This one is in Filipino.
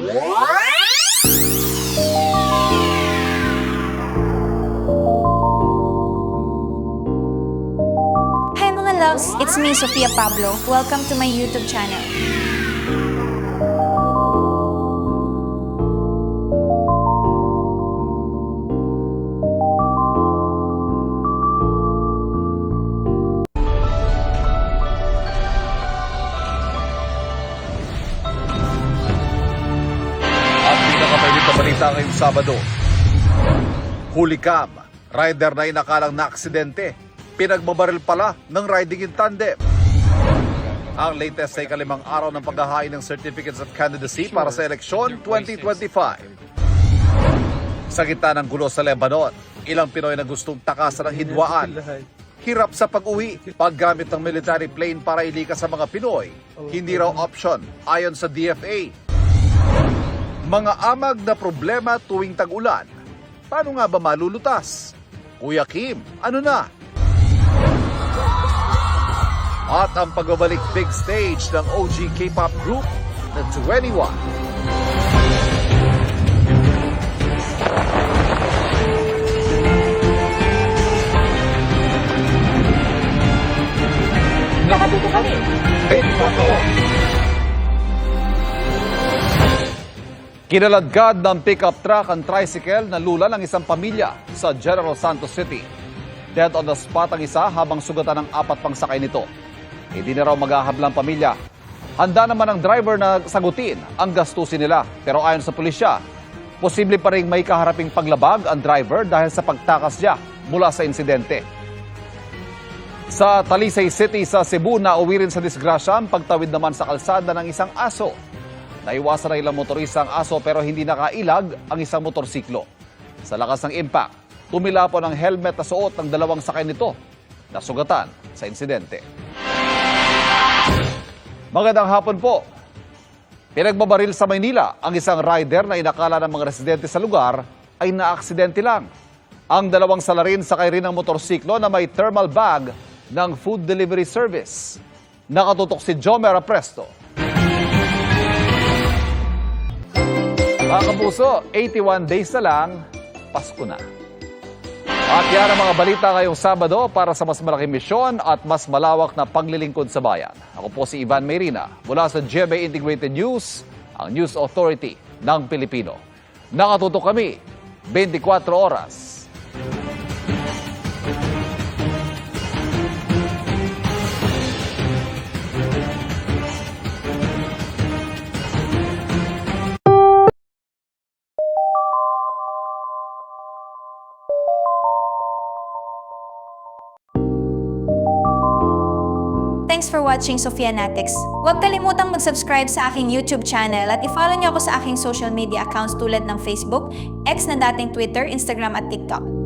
Hi mga loves, it's me, Sofia Pablo. Welcome to my YouTube channel. At pinakamainit na balita ngayong Sabado. Hulikam, rider na inakalang na aksidente. Pinagbabaril pala ng riding in tandem. Ang latest ay ikalimang araw ng paghahain ng Certificates of Candidacy para sa eleksyon 2025. Sa gitna ng gulo sa Lebanon, ilang Pinoy na gustong takasan ng hidwaan. Hirap sa pag-uwi, paggamit ng military plane para ilikas sa mga Pinoy. Hindi raw option ayon sa DFA. Mga amag na problema tuwing tag-ulan. Paano nga ba malulutas? Kuya Kim, ano na? At ang pagbabalik big stage ng OG K-pop group na 21. Nakatuto kami. Kinaladkad ng pickup truck ang tricycle na lula ng isang pamilya sa General Santos City. Dead on the spot ang isa habang sugatan ng 4 pang sakay nito. Hindi na raw maghahablang pamilya. Handa naman ang driver na sagutin ang gastusin nila. Pero ayon sa pulisya, posible pa rin may kaharaping paglabag ang driver dahil sa pagtakas niya mula sa insidente. Sa Talisay City sa Cebu, nauwi rin sa disgrasya ang pagtawid naman sa kalsada ng isang aso. Naiwasan na ilang motorista ang aso pero hindi nakailag ang isang motorsiklo. Sa lakas ng impact, tumilapo ng helmet na suot ng 2 sakay nito na sugatan sa insidente. Magandang hapon po. Pinagbabaril sa Maynila ang isang rider na inakala ng mga residente sa lugar ay naaksidente lang. Ang 2 salarin sakay rin ng motorsiklo na may thermal bag ng food delivery service. Nakatutok si Jomer Apresto. Mga kapuso, 81 days na lang, Pasko na. At yan ang mga balita ngayong Sabado para sa mas malaking misyon at mas malawak na paglilingkod sa bayan. Ako po si Ivan Mayrina mula sa GMA Integrated News, ang News Authority ng Pilipino. Nakatutok kami 24 oras. Thanks for watching Sofianatics. Huwag kalimutang mag-subscribe sa aking YouTube channel at i-follow niyo ako sa aking social media accounts tulad ng Facebook, X na dating Twitter, Instagram at TikTok.